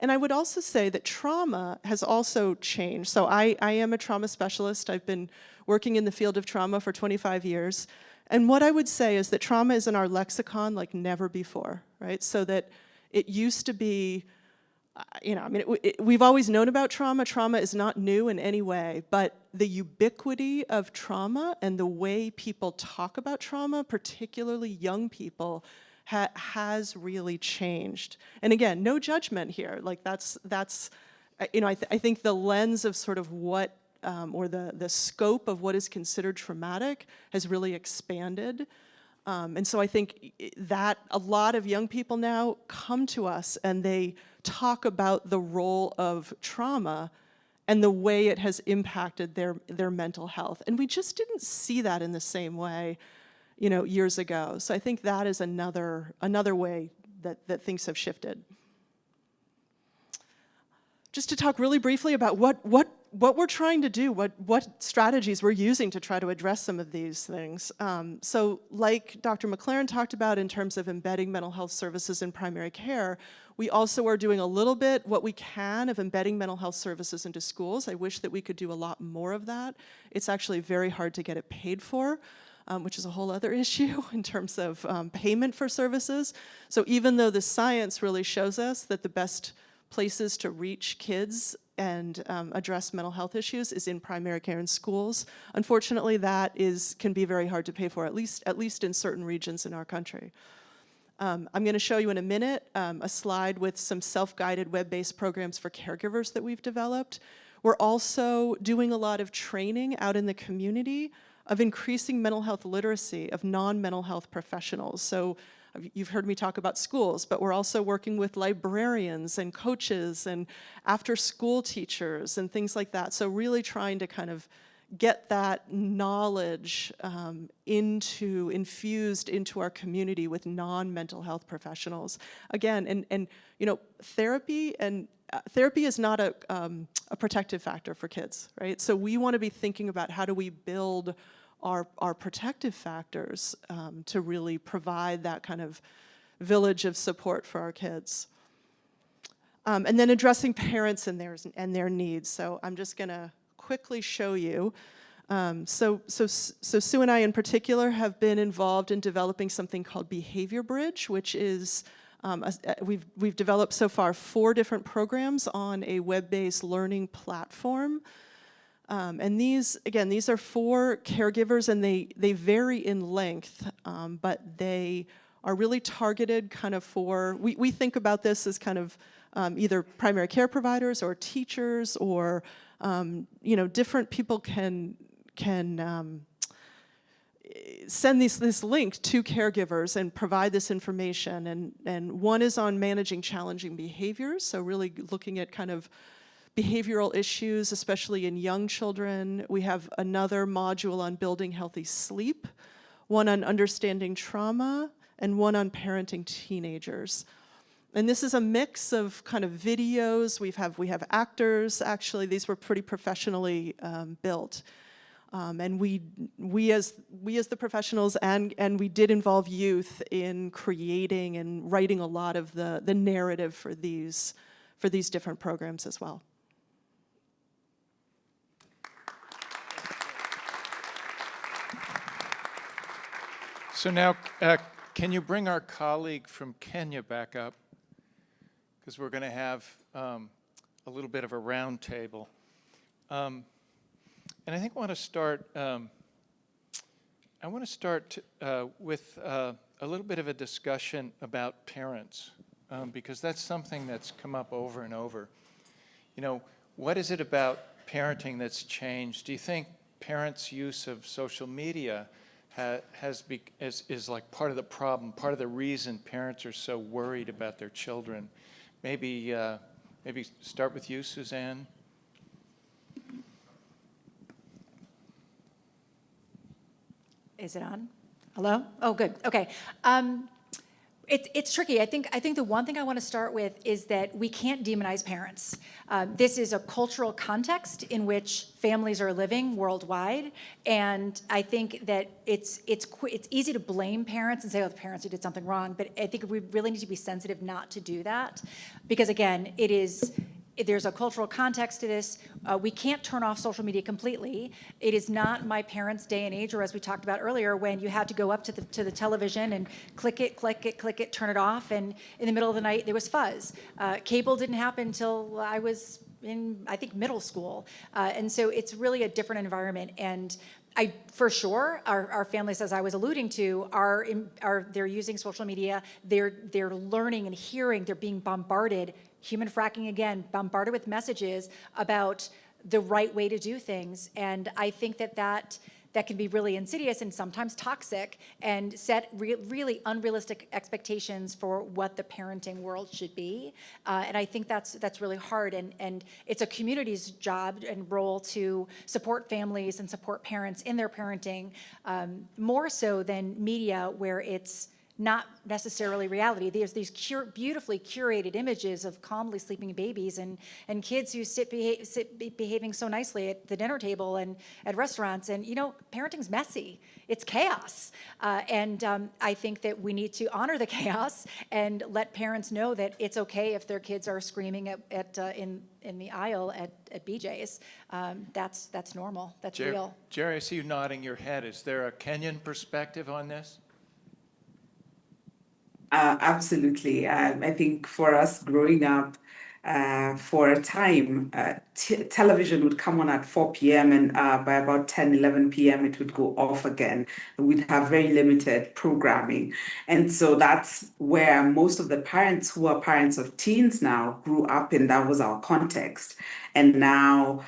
S7: And I would also say that trauma has also changed. So I am a trauma specialist. I've been working in the field of trauma for 25 years. And what I would say is that trauma is in our lexicon like never before, right? So that it used to be, we've always known about trauma. Trauma is not new in any way, but the ubiquity of trauma and the way people talk about trauma, particularly young people, has really changed. And again, no judgment here. Like that's I think the lens of sort of what, or the scope of what is considered traumatic has really expanded. And so I think that a lot of young people now come to us and they talk about the role of trauma and the way it has impacted their mental health. And we just didn't see that in the same way, years ago. So I think that is another way that things have shifted. Just to talk really briefly about what we're trying to do, what strategies we're using to try to address some of these things. So like Dr. McLaren talked about in terms of embedding mental health services in primary care, we also are doing a little bit what we can of embedding mental health services into schools. I wish that we could do a lot more of that. It's actually very hard to get it paid for, which is a whole other issue in terms of payment for services. So even though the science really shows us that the best places to reach kids and address mental health issues is in primary care and schools, unfortunately that can be very hard to pay for, at least in certain regions in our country. I'm going to show you in a minute a slide with some self-guided web-based programs for caregivers that we've developed. We're also doing a lot of training out in the community of increasing mental health literacy of non-mental health professionals. So you've heard me talk about schools, but we're also working with librarians and coaches and after-school teachers and things like that. So really trying to kind of get that knowledge infused into our community with non-mental health professionals. Again, and you know, therapy is not a protective factor for kids, right? So we want to be thinking about how do we build our protective factors to really provide that kind of village of support for our kids. And then addressing parents and their needs. So I'm just going to quickly show you. So Sue and I in particular have been involved in developing something called Behavior Bridge, which is, we've developed so far 4 different programs on a web-based learning platform. And these are for caregivers, and they vary in length, but they are really targeted kind of for, we think about this as kind of either primary care providers or teachers or, you know, different people can send this link to caregivers and provide this information. And one is on managing challenging behaviors, so really looking at kind of behavioral issues, especially in young children. We have another module on building healthy sleep, one on understanding trauma, and one on parenting teenagers. And this is a mix of kind of videos. We have actors, actually. These were pretty professionally built. And we as the professionals, and we did involve youth in creating and writing a lot of the narrative for these different programs as well.
S2: So now, can you bring our colleague from Kenya back up? Because we're going to have a little bit of a round table. And I think I want to start with a little bit of a discussion about parents, because that's something that's come up over and over. You know, what is it about parenting that's changed? Do you think parents' use of social media is like part of the problem, part of the reason parents are so worried about their children? Maybe start with you, Susanne.
S4: Is it on? Hello? Oh, good. Okay. It's tricky. I think the one thing I want to start with is that we can't demonize parents. This is a cultural context in which families are living worldwide, and I think that it's easy to blame parents and say, oh, the parents who did something wrong, but I think we really need to be sensitive not to do that, because again, there's a cultural context to this. We can't turn off social media completely. It is not my parents' day and age, or as we talked about earlier, when you had to go up to the television and click it, turn it off, and in the middle of the night there was fuzz. Cable didn't happen until I was in, I think, middle school. And so it's really a different environment. And for sure, our families, as I was alluding to, they're using social media. They're learning and hearing. They're being bombarded. Human fracking again, bombarded with messages about the right way to do things. And I think that can be really insidious and sometimes toxic, and set really unrealistic expectations for what the parenting world should be. And I think that's really hard. And it's a community's job and role to support families and support parents in their parenting, more so than media, where it's not necessarily reality. There's these beautifully curated images of calmly sleeping babies and kids who sit behaving so nicely at the dinner table and at restaurants. And, you know, parenting's messy. It's chaos. And I think that we need to honor the chaos and let parents know that it's okay if their kids are screaming in the aisle at BJ's. That's normal. That's real.
S2: Njeri, I see you nodding your head. Is there a Kenyan perspective on this?
S5: Absolutely. I think for us growing up, for a time, television would come on at 4 p.m. and by about 10, 11 p.m. it would go off again. We'd have very limited programming. And so that's where most of the parents who are parents of teens now grew up in. That was our context. And now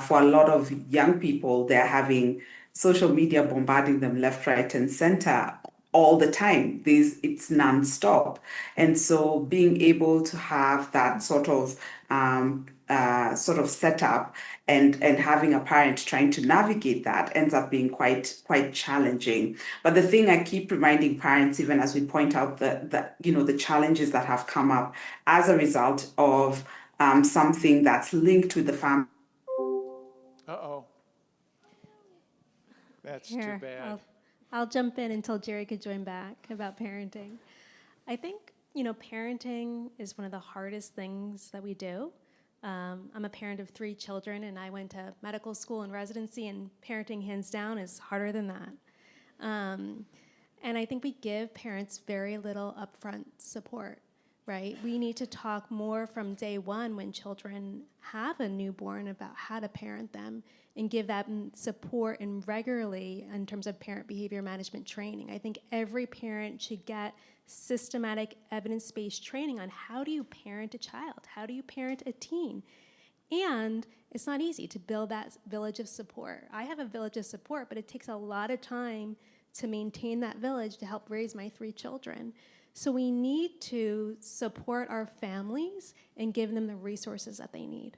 S5: for a lot of young people, they're having social media bombarding them left, right, and center all the time. It's nonstop. And so being able to have that sort of setup and having a parent trying to navigate that ends up being quite challenging. But the thing I keep reminding parents, even as we point out the challenges that have come up as a result of something that's linked with the family.
S2: Uh-oh. That's
S6: Here,
S2: too bad.
S6: I'll jump in until Njeri could join back about parenting. I think, parenting is one of the hardest things that we do. I'm a parent of 3 children, and I went to medical school and residency, and parenting, hands down, is harder than that. And I think we give parents very little upfront support, right? We need to talk more from day one when children have a newborn about how to parent them and give them support and regularly in terms of parent behavior management training. I think every parent should get systematic evidence-based training on how do you parent a child? How do you parent a teen? And it's not easy to build that village of support. I have a village of support, but it takes a lot of time to maintain that village to help raise my 3 children. So we need to support our families and give them the resources that they need.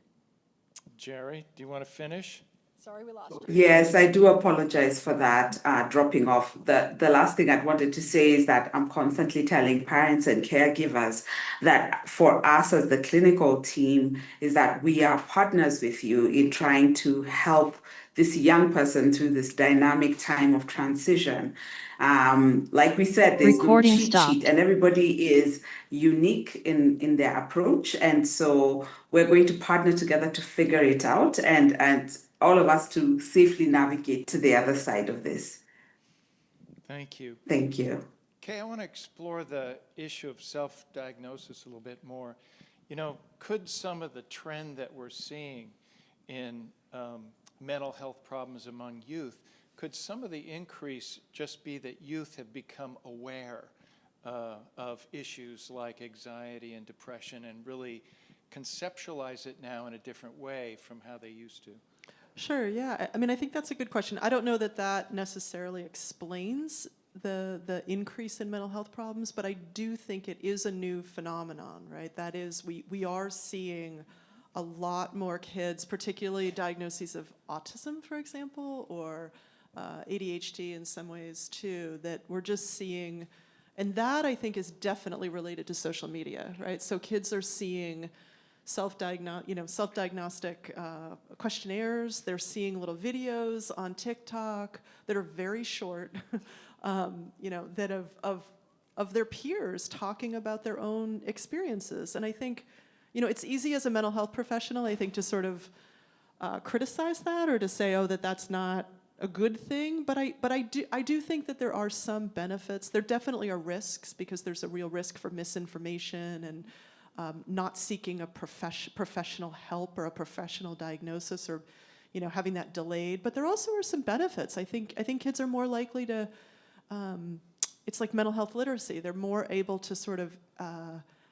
S2: Njeri, do you want to finish?
S4: Sorry, we lost you.
S5: Yes, I do apologize for that dropping off. The last thing I'd wanted to say is that I'm constantly telling parents and caregivers that for us as the clinical team is that we are partners with you in trying to help this young person through this dynamic time of transition. Like we said, there's no cheat sheet, and everybody is unique in their approach. And so we're going to partner together to figure it out and all of us to safely navigate to the other side of this.
S2: Thank you.
S5: Thank you.
S2: Okay, I want to explore the issue of self-diagnosis a little bit more. Could some of the trend that we're seeing in mental health problems among youth, could some of the increase just be that youth have become aware of issues like anxiety and depression and really conceptualize it now in a different way from how they used to?
S7: Sure, yeah. I mean, I think that's a good question. I don't know that that necessarily explains the increase in mental health problems, but I do think it is a new phenomenon, right? That is, we are seeing a lot more kids, particularly diagnoses of autism, for example, or ADHD in some ways too, that we're just seeing, and that I think is definitely related to social media, right? So kids are seeing self-diagnostic questionnaires. They're seeing little videos on TikTok that are very short, that of their peers talking about their own experiences. And I think, it's easy as a mental health professional, I think, to sort of criticize that or to say, oh, that's not a good thing. But I do think that there are some benefits. There definitely are risks because there's a real risk for misinformation and not seeking a professional help or a professional diagnosis, or having that delayed. But there also are some benefits. I think kids are more likely to. It's like mental health literacy. They're more able to sort of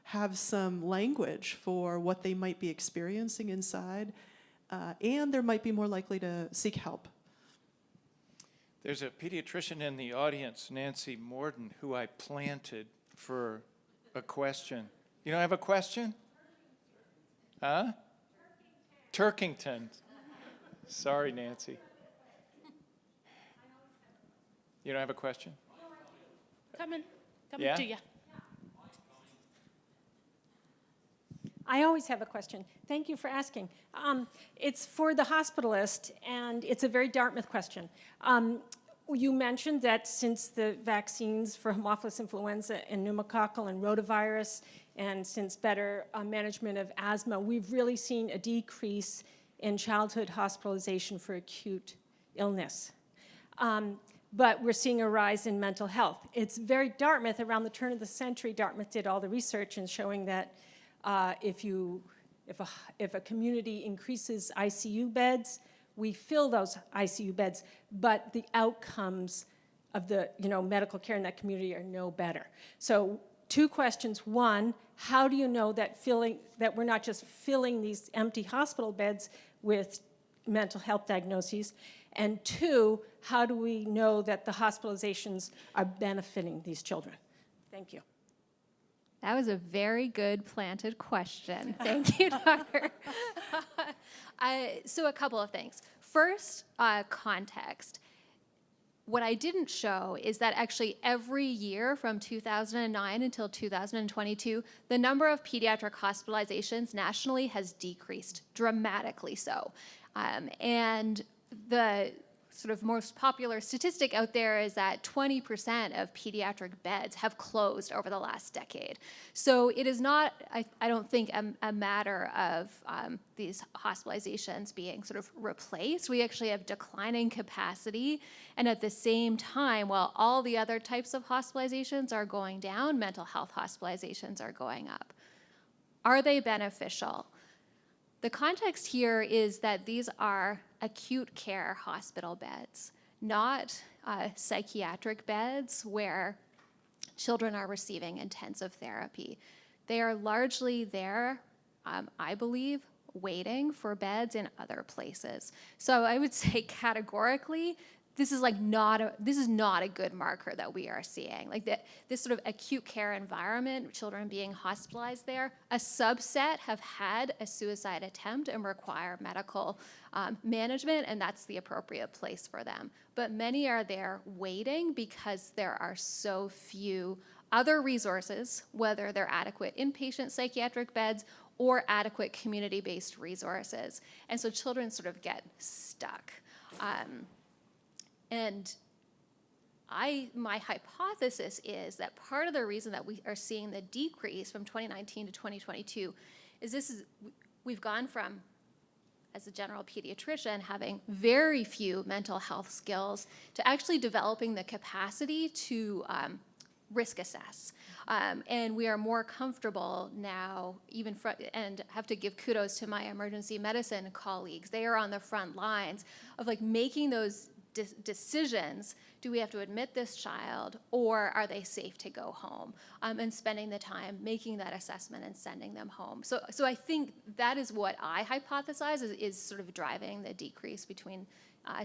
S7: have some language for what they might be experiencing inside, and they might be more likely to seek help.
S2: There's a pediatrician in the audience, Nancy Morden, who I planted for a question. You don't have a question? Huh? Turkington. Sorry, Nancy. You don't have a question?
S8: Coming
S2: Yeah?
S8: to you. I always have a question. Thank you for asking. It's for the hospitalist, and it's a very Dartmouth question. You mentioned that since the vaccines for Haemophilus influenza and pneumococcal and rotavirus, and since better management of asthma, we've really seen a decrease in childhood hospitalization for acute illness. But we're seeing a rise in mental health. It's very Dartmouth. Around the turn of the century, Dartmouth did all the research in showing that if a community increases ICU beds, we fill those ICU beds, but the outcomes of the medical care in that community are no better. So 2 questions. 1, how do you know that we're not just filling these empty hospital beds with mental health diagnoses? And 2, how do we know that the hospitalizations are benefiting these children? Thank you.
S3: That was a very good planted question. Thank you, Doctor. So a couple of things. First, context. What I didn't show is that actually every year from 2009 until 2022, the number of pediatric hospitalizations nationally has decreased dramatically so. And the sort of most popular statistic out there is that 20% of pediatric beds have closed over the last decade. So it is not, I don't think, a matter of these hospitalizations being sort of replaced. We actually have declining capacity, and at the same time, while all the other types of hospitalizations are going down, mental health hospitalizations are going up. Are they beneficial? The context here is that these are acute care hospital beds, not psychiatric beds where children are receiving intensive therapy. They are largely there, I believe, waiting for beds in other places. So I would say categorically, this is not a good marker that we are seeing. Like this sort of acute care environment, children being hospitalized there, a subset have had a suicide attempt and require medical management, and that's the appropriate place for them. But many are there waiting because there are so few other resources, whether they're adequate inpatient psychiatric beds or adequate community-based resources. And so children sort of get stuck. And my hypothesis is that part of the reason that we are seeing the decrease from 2019 to 2022 is we've gone from, as a general pediatrician, having very few mental health skills to actually developing the capacity to risk assess. And we are more comfortable now, and have to give kudos to my emergency medicine colleagues. They are on the front lines of making those decisions. Do we have to admit this child, or are they safe to go home? And spending the time making that assessment and sending them home. So I think that is what I hypothesize is sort of driving the decrease between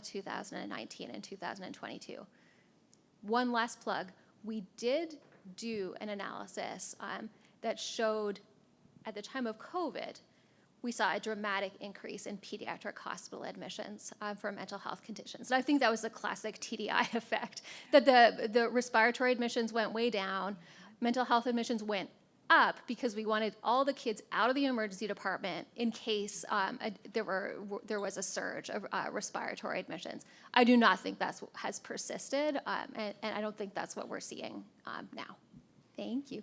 S3: 2019 and 2022. One last plug. We did do an analysis that showed at the time of COVID, we saw a dramatic increase in pediatric hospital admissions for mental health conditions. And I think that was the classic TDI effect, that the respiratory admissions went way down, mental health admissions went up because we wanted all the kids out of the emergency department in case there was a surge of respiratory admissions. I do not think that has persisted, and I don't think that's what we're seeing now. Thank you.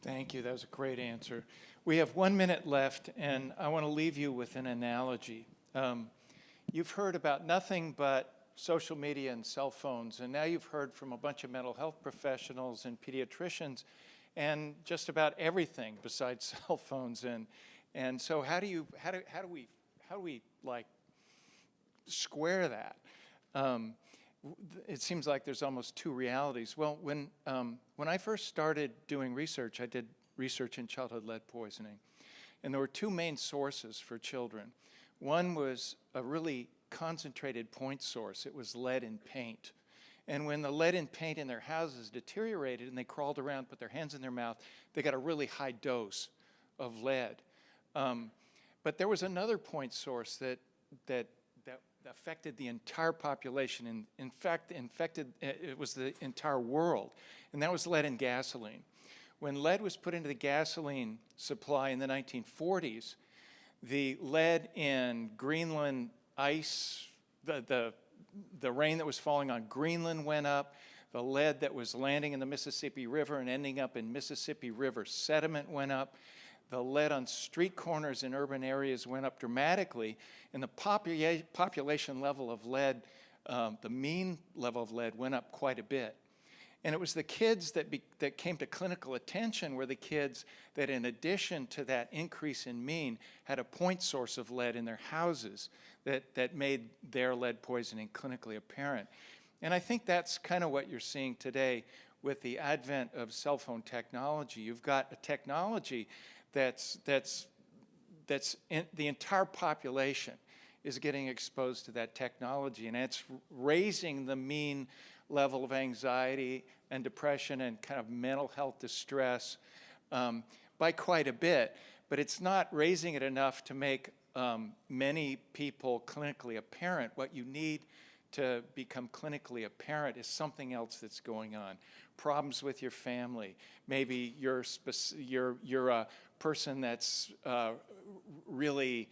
S2: Thank you. That was a great answer. We have 1 minute left, and I want to leave you with an analogy. You've heard about nothing but social media and cell phones, and now you've heard from a bunch of mental health professionals and pediatricians, and just about everything besides cell phones. And so how do we square that? It seems like there's almost two realities. Well, when I first started doing research, I did research in childhood lead poisoning. And there were two main sources for children. One was a really concentrated point source. It was lead in paint. And when the lead in paint in their houses deteriorated and they crawled around, put their hands in their mouth, they got a really high dose of lead. But there was another point source that affected the entire population, and in fact, it was the entire world, and that was lead in gasoline. When lead was put into the gasoline supply in the 1940s, the lead in Greenland ice, the rain that was falling on Greenland went up, the lead that was landing in the Mississippi River and ending up in Mississippi River sediment went up, the lead on street corners in urban areas went up dramatically, and the population level of lead, the mean level of lead went up quite a bit. And it was the kids that came to clinical attention were the kids that, in addition to that increase in mean, had a point source of lead in their houses that made their lead poisoning clinically apparent. And I think that's kind of what you're seeing today with the advent of cell phone technology. You've got a technology that's in the entire population is getting exposed to that technology, and it's raising the mean level of anxiety and depression and kind of mental health distress by quite a bit, but it's not raising it enough to make many people clinically apparent. What you need to become clinically apparent is something else that's going on. Problems with your family. Maybe you're a person that's really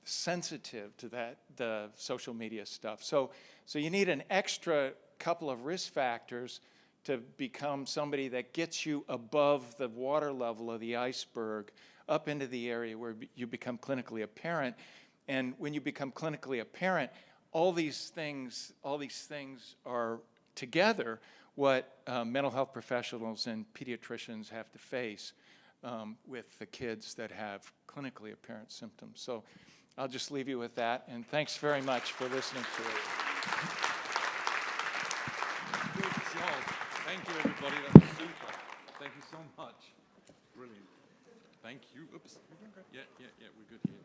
S2: sensitive to the social media stuff. So you need an extra couple of risk factors to become somebody that gets you above the water level of the iceberg, up into the area where you become clinically apparent. And when you become clinically apparent, all these things are together what mental health professionals and pediatricians have to face with the kids that have clinically apparent symptoms. So I'll just leave you with that, and thanks very much for listening to it.
S1: Good job. Thank you, everybody. That was super. Thank you so much. Brilliant. Thank you. Oops. Yeah, we're good here.